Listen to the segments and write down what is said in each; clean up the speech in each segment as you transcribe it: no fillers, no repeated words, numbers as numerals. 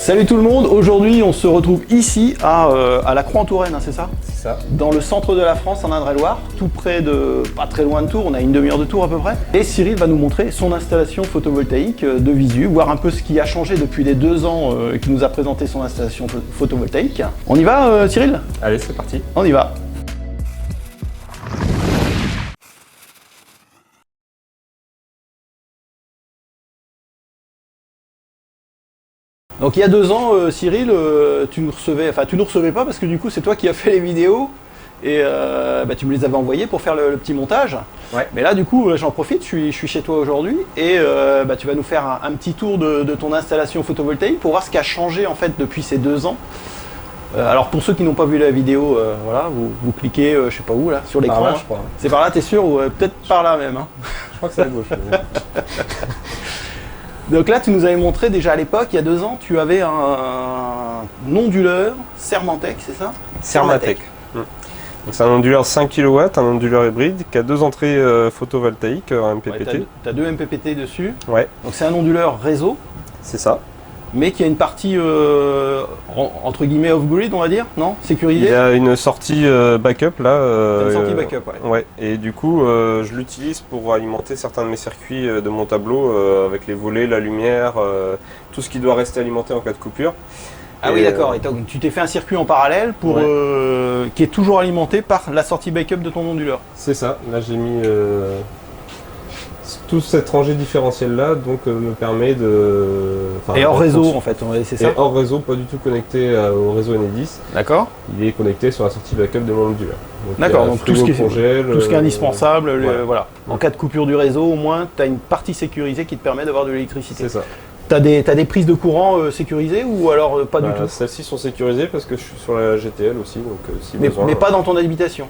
Salut tout le monde, aujourd'hui on se retrouve ici à la Croix-en-Touraine, hein, c'est ça? C'est ça. Dans le centre de la France, en Indre-et-Loire, tout près de, pas très loin de Tours, on a une demi-heure de Tours à peu près. Et Cyril va nous montrer son installation photovoltaïque de visu, voir un peu ce qui a changé depuis les 2 ans qu'il nous a présenté son installation photovoltaïque. On y va Cyril? Allez, c'est parti. On y va. Donc il y a 2 ans, Cyril, tu nous recevais pas parce que du coup c'est toi qui as fait les vidéos et tu me les avais envoyées pour faire le petit montage. Ouais. Mais là du coup j'en profite, je suis chez toi aujourd'hui et tu vas nous faire un petit tour de ton installation photovoltaïque pour voir ce qui a changé en fait depuis ces 2 ans. Alors pour ceux qui n'ont pas vu la vidéo, voilà, vous cliquez, je sais pas où là, sur l'écran. Par là, hein. je crois. C'est par là, t'es sûr? Ou peut-être par là même. Hein. Je crois que c'est à gauche. Donc là, tu nous avais montré déjà à l'époque, il y a 2 ans, tu avais un onduleur Sermantec, c'est ça? Sermatec. C'est un onduleur 5 kW, un onduleur hybride qui a 2 entrées photovoltaïques en MPPT. Ouais, tu as 2 MPPT dessus. Ouais, Donc c'est un onduleur réseau, c'est ça. mais qui a une partie entre guillemets off-grid, on va dire, non? Sécurisée? Il y a une sortie backup là. T'as une sortie backup, ouais. Ouais, et du coup, je l'utilise pour alimenter certains de mes circuits de mon tableau avec les volets, la lumière, tout ce qui doit rester alimenté en cas de coupure. Ah oui, d'accord. Et donc, tu t'es fait un circuit en parallèle pour qui est toujours alimenté par la sortie backup de ton onduleur. C'est ça. Là, j'ai mis toute cette rangée différentielle là, donc me permet de. Et hors réseau, en fait, c'est ça? Et hors réseau, pas du tout connecté au réseau Enedis. D'accord. Il est connecté sur la sortie backup de mon onduleur. D'accord, donc tout ce qui est indispensable, voilà. voilà. En cas de coupure du réseau, au moins, tu as une partie sécurisée qui te permet d'avoir de l'électricité. C'est ça. T'as des prises de courant sécurisées ou alors pas du tout? Celles-ci sont sécurisées parce que je suis sur la GTL aussi, donc si besoin. Mais pas dans ton habitation.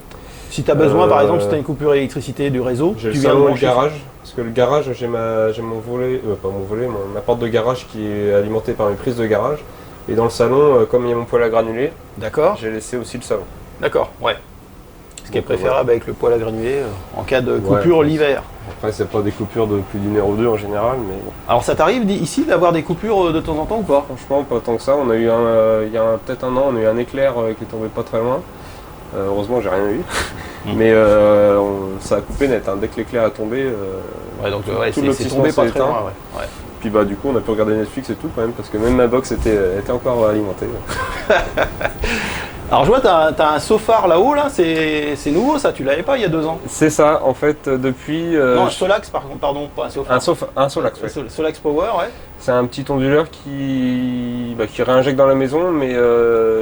Si tu as besoin, par exemple, si tu as une coupure d'électricité du réseau, j'ai tu le viens salon et le brancher. garage, parce que le garage, j'ai mon volet, pas mon volet, ma porte de garage qui est alimentée par mes prises de garage. Et dans le salon, comme il y a mon poêle à granulés, D'accord. j'ai laissé aussi le salon. D'accord, ouais. Ce qui est préférable avec le poêle à granulés en cas de Ouais, coupure l'hiver. Après, c'est pas des coupures de plus d'1 heure ou 2 en général, mais bon. Alors ça t'arrive ici d'avoir des coupures de temps en temps ou pas? Franchement, pas tant que ça. On a eu il y a peut-être un an, on a eu un éclair qui est tombé pas très loin. Heureusement, j'ai rien eu. Mais ça a coupé net. Hein. Dès que l'éclair a tombé, Ouais, donc tout le c'est tombé s'est pas très éteint. loin. Ouais. Puis bah du coup, on a pu regarder Netflix et tout quand même, parce que même ma box était encore alimentée. Alors je vois, t'as un Sofar là-haut, là, c'est nouveau ça, tu l'avais pas il y a 2 ans? C'est ça, en fait, depuis. Non, un Solax par contre, pardon, pas un Sofar. Un Solax, ouais. Solax Power, ouais. C'est un petit onduleur qui réinjecte dans la maison, mais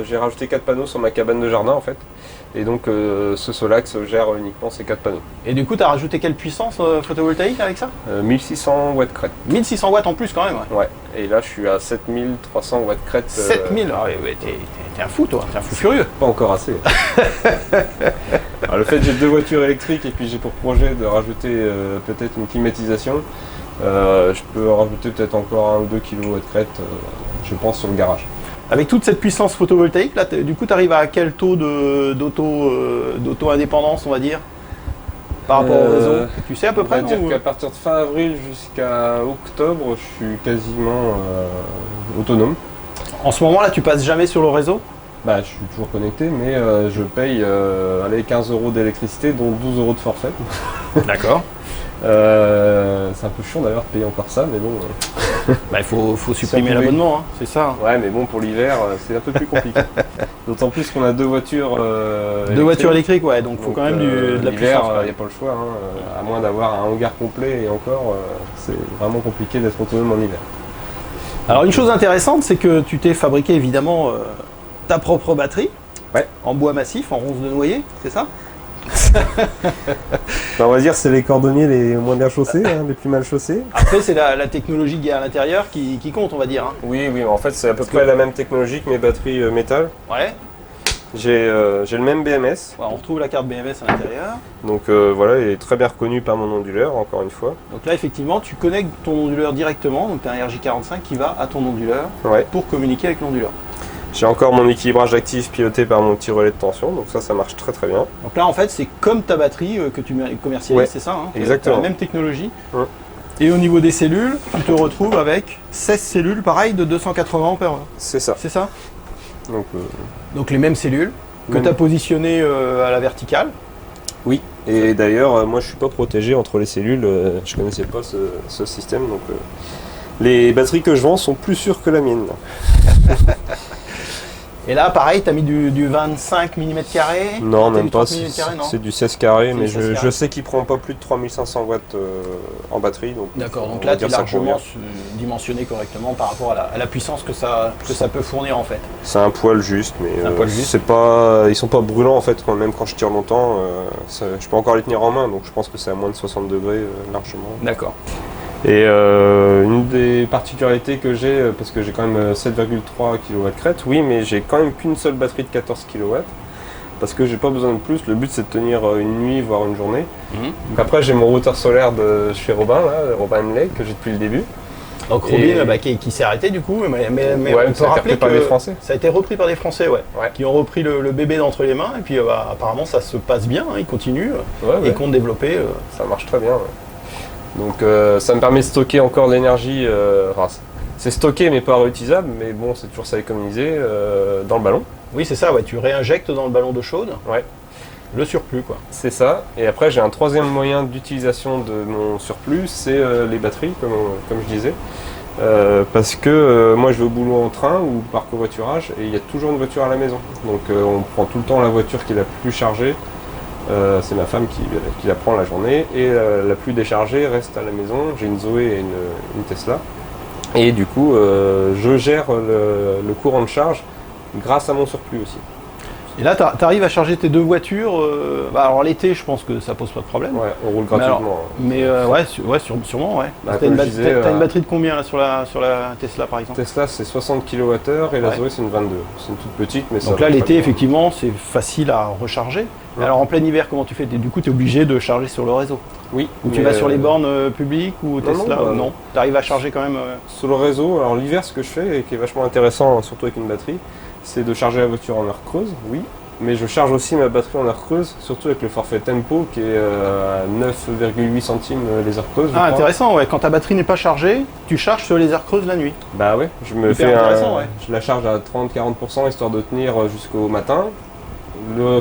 j'ai rajouté 4 panneaux sur ma cabane de jardin en fait. Et donc ce Solax gère uniquement ces 4 panneaux. Et du coup, tu as rajouté quelle puissance photovoltaïque avec ça? 1600 watts crête. 1600 watts en plus quand même. Ouais. Ouais, et là je suis à 7300 watts crête. 7000, ah ouais, t'es un fou toi, t'es un fou furieux. Pas encore assez. Alors, le fait que j'ai 2 voitures électriques et puis j'ai pour projet de rajouter peut-être une climatisation, je peux rajouter peut-être encore 1 ou 2 kW crête, je pense, sur le garage. Avec toute cette puissance photovoltaïque, là, du coup, tu arrives à quel taux d'auto-indépendance, on va dire, par rapport au réseau? Tu sais à peu près? On va dire qu'à partir de fin avril jusqu'à octobre, je suis quasiment autonome. En ce moment-là, tu passes jamais sur le réseau? Bah, je suis toujours connecté, mais je paye 15 € d'électricité, dont 12 € de forfait. D'accord. C'est un peu chiant d'ailleurs de payer encore ça, mais bon. Bah, il faut supprimer l'abonnement, hein, c'est ça. Ouais, mais bon, pour l'hiver, c'est un peu plus compliqué. D'autant plus qu'on a 2 voitures électriques. 2 voitures électriques, ouais, donc il faut quand même de la puissance. Il n'y a pas le choix, hein, à moins d'avoir un hangar complet, et encore, c'est vraiment compliqué d'être autonome en hiver. Alors une chose intéressante, c'est que tu t'es fabriqué évidemment ta propre batterie, ouais, en bois massif, en ronce de noyer, c'est ça? On va dire c'est les cordonniers les moins bien chaussés, hein, les plus mal chaussés. Après c'est la technologie qu'il y a à l'intérieur qui compte, on va dire. Hein. Oui, en fait c'est à peu près la même technologie que mes batteries métal. Ouais. J'ai le même BMS. Ouais, on retrouve la carte BMS à l'intérieur. Donc voilà, il est très bien reconnu par mon onduleur, encore une fois. Donc là effectivement tu connectes ton onduleur directement, donc tu as un RJ45 qui va à ton onduleur pour communiquer avec l'onduleur. J'ai encore mon équilibrage actif piloté par mon petit relais de tension, donc ça marche très très bien. Donc là en fait c'est comme ta batterie que tu commercialises, c'est ça hein? Exactement. La même technologie. Ouais. Et au niveau des cellules, tu te retrouves avec 16 cellules, pareil, de 280 Ah. C'est ça. C'est ça? Donc les mêmes cellules que tu as positionnées à la verticale. oui, et d'ailleurs, moi je suis pas protégé entre les cellules, je connaissais pas ce système, donc les batteries que je vends sont plus sûres que la mienne. Et là, pareil, tu as mis du 25 mm carré? Non, même pas, non c'est du 16 carré, mais 16 je sais qu'il prend pas plus de 3500 watts en batterie. D'accord, donc là tu es largement dimensionné correctement par rapport à la puissance que ça peut fournir en fait. C'est un poil juste, mais ils sont pas brûlants en fait, même quand je tire longtemps, je peux encore les tenir en main, donc je pense que c'est à moins de 60 degrés largement. D'accord. Et une des particularités que j'ai, parce que j'ai quand même 7,3 kW crête, oui, mais j'ai quand même qu'une seule batterie de 14 kW, parce que j'ai pas besoin de plus. Le but c'est de tenir une nuit, voire une journée. Donc après j'ai mon routeur solaire de chez Robin, là, Robin Henley, que j'ai depuis le début. Donc Robin qui s'est arrêté du coup, mais ouais, on peut rappeler par des Français. Ça a été repris par des Français, qui ont repris le bébé d'entre les mains, et puis apparemment ça se passe bien, ils continuent et comptent développer. Ça marche très bien. Donc ça me permet de stocker encore de l'énergie, c'est stocké mais pas réutilisable, mais bon c'est toujours ça à économiser dans le ballon. Oui c'est ça, tu réinjectes dans le ballon d'eau chaude le surplus quoi. C'est ça, et après j'ai un troisième moyen d'utilisation de mon surplus, c'est les batteries comme je disais. Parce que moi je vais au boulot en train ou par covoiturage et il y a toujours une voiture à la maison. Donc on prend tout le temps la voiture qui est la plus chargée. C'est ma femme qui la prend la journée et la plus déchargée reste à la maison. J'ai une Zoé et une Tesla. Et du coup, je gère le courant de charge grâce à mon surplus aussi. Et là, tu arrives à charger tes deux voitures. Alors l'été, je pense que ça pose pas de problème. Ouais, on roule gratuitement. Sûrement, ouais. Bah, t'as une batterie de combien là sur la Tesla par exemple? Tesla c'est 60 kWh et la Zoé c'est une 22. C'est une toute petite, mais donc là l'été effectivement c'est facile à recharger. Ouais. Alors en plein hiver comment tu fais? Du coup tu es obligé de charger sur le réseau? Oui. Ou tu vas sur les bornes publiques ou Tesla? Non. Tu arrives à charger quand même sur le réseau. Alors l'hiver ce que je fais et qui est vachement intéressant surtout avec une batterie, c'est de charger la voiture en heure creuse, oui. Mais je charge aussi ma batterie en heure creuse, surtout avec le forfait Tempo qui est à 9,8 centimes les heures creuses. Ah intéressant, ouais. Quand ta batterie n'est pas chargée, tu charges sur les heures creuses la nuit. Bah ouais, je la charge à 30-40% histoire de tenir jusqu'au matin.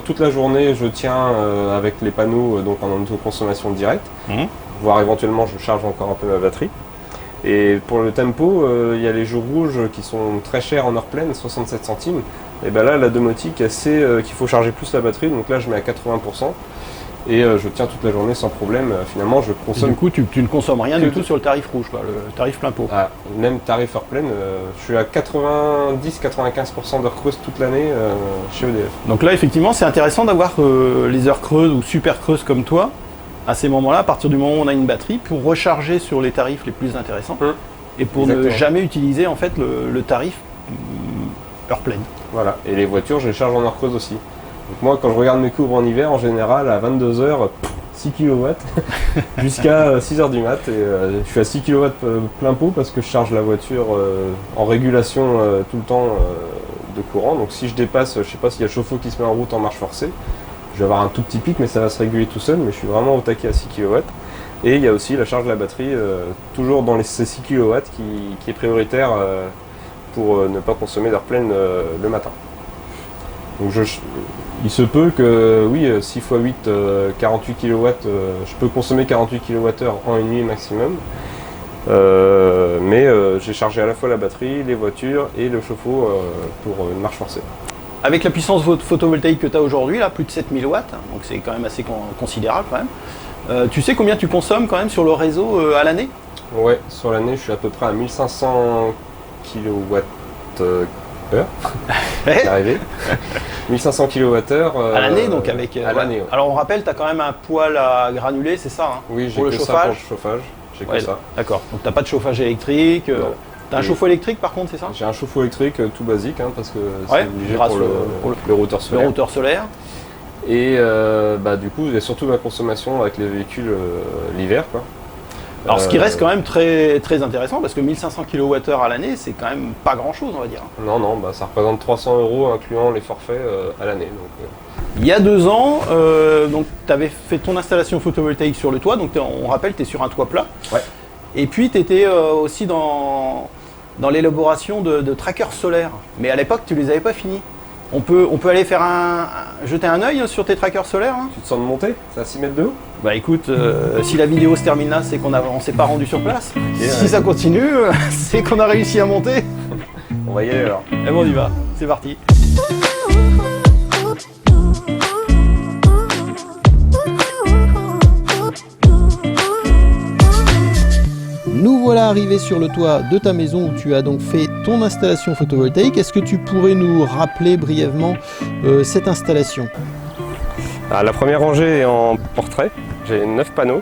Toute la journée je tiens avec les panneaux donc en autoconsommation directe, voire éventuellement je charge encore un peu ma batterie. Et pour le Tempo, il y a les jours rouges qui sont très chers en heure pleine, 67 centimes. Et bien là, la domotique, qu'il faut charger plus la batterie, donc là je mets à 80%. Et je tiens toute la journée sans problème. Finalement, je consomme. Et du coup, tu ne consommes rien du tout sur le tarif rouge, quoi, le tarif plein pot. Ah, même tarif heure pleine, je suis à 90-95% d'heures creuses toute l'année chez EDF. Donc là, effectivement, c'est intéressant d'avoir les heures creuses ou super creuses comme toi. À ces moments-là, à partir du moment où on a une batterie, pour recharger sur les tarifs les plus intéressants et pour ne jamais utiliser en fait le tarif heure pleine. Voilà, et les voitures, je les charge en heure creuse aussi. Donc moi, quand je regarde mes courbes en hiver, en général, à 22h, 6 kW jusqu'à 6h du mat. Et je suis à 6 kW plein pot parce que je charge la voiture en régulation tout le temps de courant. Donc si je dépasse, je ne sais pas s'il y a le chauffe-eau qui se met en route en marche forcée, je vais avoir un tout petit pic, mais ça va se réguler tout seul. Mais je suis vraiment au taquet à 6 kW. Et il y a aussi la charge de la batterie, toujours dans ces 6 kW qui est prioritaire pour ne pas consommer d'heure pleine le matin. Donc il se peut que, oui, 6 x 8, 48 kW, je peux consommer 48 kWh en une nuit maximum. Mais j'ai chargé à la fois la batterie, les voitures et le chauffe-eau pour une marche forcée. Avec la puissance photovoltaïque que tu as aujourd'hui, là, plus de 7000 watts, donc c'est quand même assez considérable quand même. Tu sais combien tu consommes quand même sur le réseau à l'année? Ouais, sur l'année, je suis à peu près à 1500 kWh. C'est arrivé. 1500 kWh à l'année, donc avec. À l'année. Ouais. Alors on rappelle, tu as quand même un poêle à granulés, c'est ça Oui, j'ai que ça pour le chauffage. J'ai que ça. D'accord. Donc tu n'as pas de chauffage électrique. Tu as un chauffe-eau électrique par contre, c'est ça? J'ai un chauffe-eau électrique tout basique parce que c'est obligé pour le routeur solaire. Le routeur solaire. Et du coup, il y a surtout ma consommation avec les véhicules l'hiver. Alors ce qui reste quand même très, très intéressant parce que 1500 kWh à l'année, c'est quand même pas grand chose, on va dire. Non, ça représente 300 € incluant les forfaits à l'année. Il y a 2 ans, tu avais fait ton installation photovoltaïque sur le toit, donc on rappelle, tu es sur un toit plat. Ouais. Et puis tu étais aussi dans l'élaboration de trackers solaires. Mais à l'époque, tu les avais pas finis. On peut aller faire jeter un œil sur tes trackers solaires hein. Tu te sens de monter? C'est à 6 mètres de haut? Bah écoute, si la vidéo se termine là, c'est qu'on s'est pas rendu sur place. Okay, si ça continue, c'est qu'on a réussi à monter. On va y aller alors. Et bon, on y va, c'est parti. Nous voilà arrivés sur le toit de ta maison où tu as donc fait ton installation photovoltaïque. Est-ce que tu pourrais nous rappeler brièvement cette installation? La première rangée est en portrait. J'ai 9 panneaux.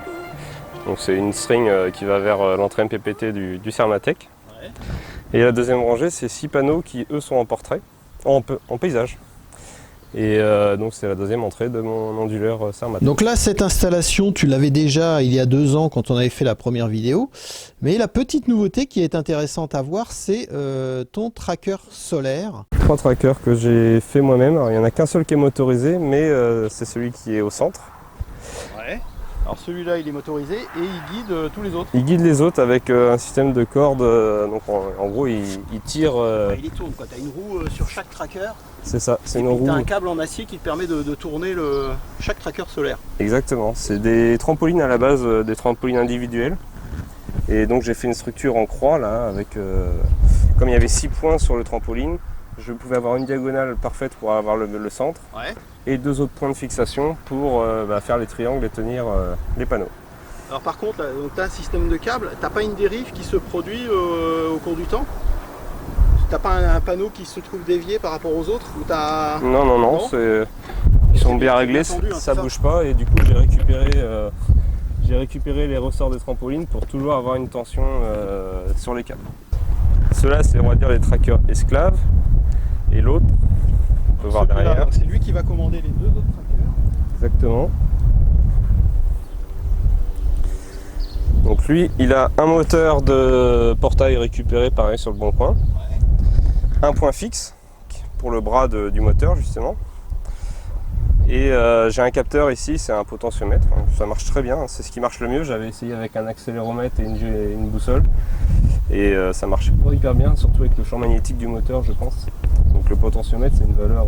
Donc c'est une string qui va vers l'entrée MPPT du Cermatec. Ouais. Et la deuxième rangée, c'est 6 panneaux qui eux sont en portrait, en paysage. Et donc c'est la deuxième entrée de mon onduleur Cermatec. Donc là, cette installation, tu l'avais déjà il y a 2 ans quand on avait fait la première vidéo. Mais la petite nouveauté qui est intéressante à voir, c'est ton tracker solaire. 3 trackers que j'ai fait moi-même. Alors, il n'y en a qu'un seul qui est motorisé, mais c'est celui qui est au centre. Ouais. Alors celui-là, il est motorisé et il guide tous les autres. Il guide les autres avec un système de cordes. Donc en gros, il tire. Il les tourne. Tu as une roue sur chaque tracker. C'est ça, c'est une roue. Tu as un câble en acier qui te permet de tourner chaque tracker solaire. Exactement. C'est des trampolines à la base, des trampolines individuelles. Et donc j'ai fait une structure en croix là, avec comme il y avait 6 points sur le trampoline, je pouvais avoir une diagonale parfaite pour avoir le centre. Ouais. Et 2 autres points de fixation pour faire les triangles et tenir les panneaux. Alors par contre, tu as un système de câble, tu n'as pas une dérive qui se produit au cours du temps? Tu n'as pas un panneau qui se trouve dévié par rapport aux autres ou Non, ils sont bien réglés, ça ne bouge pas et du coup j'ai récupéré les ressorts des trampolines pour toujours avoir une tension sur les câbles. Ceux-là, c'est on va dire les trackers esclaves et l'autre, on peut voir derrière. C'est lui qui va commander les 2 autres trackers. Exactement. Donc lui, il a un moteur de portail récupéré pareil sur le bon coin. Ouais. Un point fixe pour le bras du moteur justement. Et j'ai un capteur ici, c'est un potentiomètre. Ça marche très bien, c'est ce qui marche le mieux. J'avais essayé avec un accéléromètre et une boussole. Et ça marchait pas hyper bien, surtout avec le champ magnétique du moteur, je pense. Donc le potentiomètre, c'est une valeur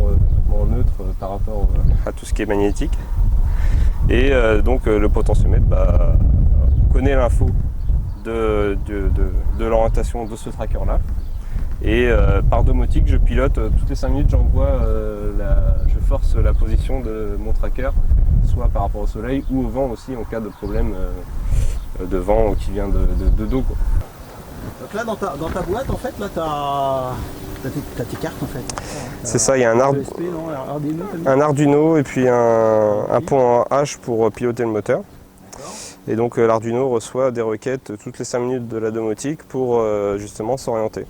neutre par rapport à tout ce qui est magnétique. Et donc le potentiomètre connaît l'info de l'orientation de ce tracker-là. Et par domotique, je pilote toutes les 5 minutes, je force la position de mon tracker, soit par rapport au soleil ou au vent aussi, en cas de problème de vent qui vient de dos, quoi. Donc là, dans ta boîte, en fait, là, t'as tes cartes, en fait. C'est ça, il y a un Arduino et puis un pont H pour piloter le moteur. Et donc l'Arduino reçoit des requêtes toutes les 5 minutes de la domotique pour justement s'orienter.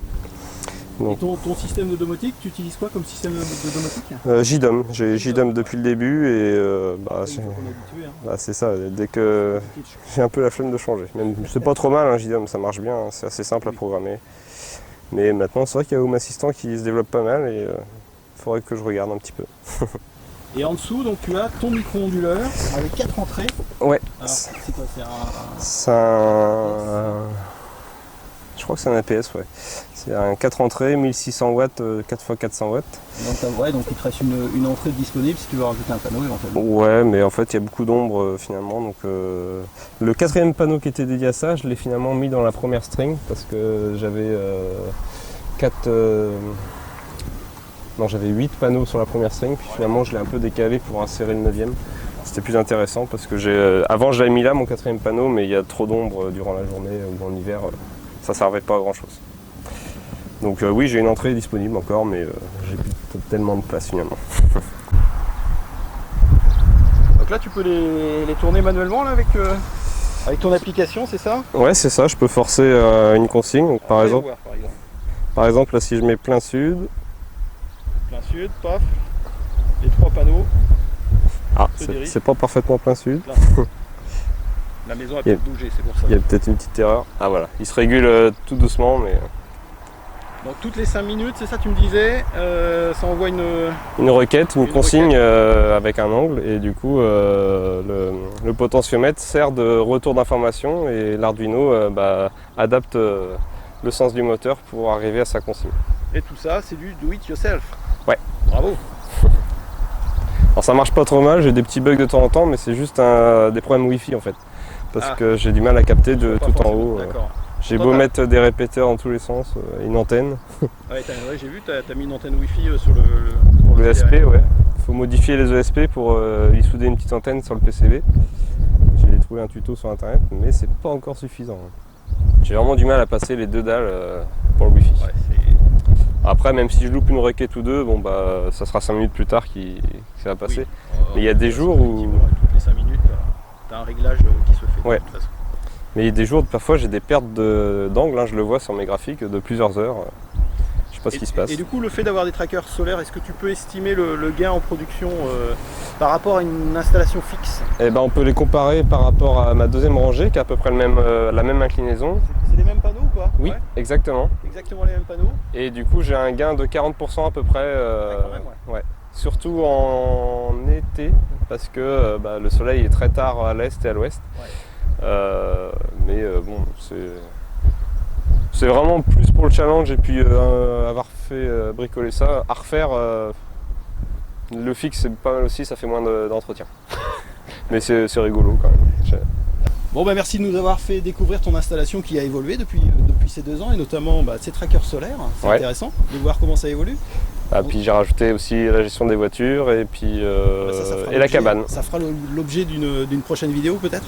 Et ton système de domotique, tu utilises quoi comme système de domotique? JDOM, j'ai JDOM depuis le début et c'est ça, dès que j'ai un peu la flemme de changer. C'est pas trop mal un JDOM, ça marche bien, c'est assez simple à programmer. Mais maintenant c'est vrai qu'il y a Home Assistant qui se développe pas mal et il faudrait que je regarde un petit peu. Et en dessous, donc tu as ton micro-onduleur avec 4 entrées. Ouais. Alors, c'est quoi? C'est un... Je crois que c'est un APS, ouais. C'est un 4 entrées, 1600 watts, 4x400 watts. Donc il te reste une entrée disponible si tu veux rajouter un panneau éventuellement. Ouais, mais en fait il y a beaucoup d'ombre finalement. Donc, le 4e panneau qui était dédié à ça, je l'ai finalement mis dans la première string parce que j'avais j'avais 8 panneaux sur la première string, puis finalement je l'ai un peu décalé pour insérer le 9e. C'était plus intéressant parce que avant je l'avais mis là mon 4e panneau, mais il y a trop d'ombre durant la journée ou en hiver, ça servait pas à grand chose. Donc oui, j'ai une entrée disponible encore, mais j'ai plus tellement de place finalement. Donc là tu peux les tourner manuellement là, avec ton application, c'est ça? Ouais, c'est ça, je peux forcer une consigne. Donc, par exemple, là si je mets plein sud, paf, les 3 panneaux. Ah, c'est pas parfaitement plein sud. La maison a peut-être bougé, c'est pour ça. Il y a peut-être une petite erreur. Ah voilà, il se régule tout doucement, mais... Donc toutes les 5 minutes, c'est ça tu me disais, ça envoie Une requête, une consigne requête. avec un angle, et du coup le potentiomètre sert de retour d'information et l'Arduino adapte le sens du moteur pour arriver à sa consigne. Et tout ça, c'est du do it yourself. Ouais. Bravo. Alors ça marche pas trop mal, j'ai des petits bugs de temps en temps, mais c'est juste des problèmes Wi-Fi en fait. Parce que j'ai du mal à capter de Pas tout en forcément, haut. D'accord. J'ai Toi, beau t'as- mettre des répéteurs dans tous les sens, une antenne. Ouais, j'ai vu, tu as mis une antenne Wi-Fi sur le Pour le ESP, ouais. Il faut modifier les ESP pour y souder une petite antenne sur le PCB. J'ai trouvé un tuto sur internet, mais c'est pas encore suffisant. J'ai vraiment du mal à passer les 2 dalles pour le Wi-Fi. Ouais, c'est... Après, même si je loupe une requête ou deux, ça sera 5 minutes plus tard que ça va passer. Oui. Mais il y a des jours où- Effectivement, toutes les 5 minutes, tu as un réglage qui se fait. Ouais. De toute façon. Mais il y a des jours, parfois j'ai des pertes d'angle, hein, je le vois sur mes graphiques, de plusieurs heures. Je sais pas ce qui se passe. Et du coup, le fait d'avoir des trackers solaires, est-ce que tu peux estimer le gain en production par rapport à une installation fixe? Eh ben, on peut les comparer par rapport à ma deuxième rangée qui a à peu près la même inclinaison. C'est les mêmes panneaux ou pas? Oui, Ouais, exactement. exactement les mêmes panneaux. Et du coup, j'ai un gain de 40% à peu près. Ouais, quand même, ouais. Surtout en été, parce que le soleil est très tard à l'est et à l'ouest. Ouais. Bon, c'est vraiment plus pour le challenge et puis avoir fait bricoler ça. À refaire, le fixe c'est pas mal aussi, ça fait moins d'entretien. Mais c'est rigolo quand même. Bon, bah merci de nous avoir fait découvrir ton installation qui a évolué depuis ces 2 ans et notamment ces trackers solaires. C'est Ouais. intéressant de voir comment ça évolue. Puis j'ai rajouté aussi la gestion des voitures et puis Ça fera et la l'objet- cabane. Ça fera l'objet d'une prochaine vidéo peut-être.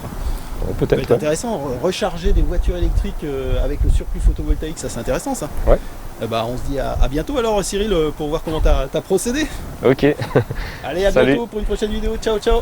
Ça va Peut-être. être intéressant, recharger des voitures électriques avec le surplus photovoltaïque, ça c'est intéressant ça. Ouais. On se dit à bientôt alors Cyril pour voir comment t'as procédé. Ok. Allez, à Salut. bientôt pour une prochaine vidéo. Ciao ciao.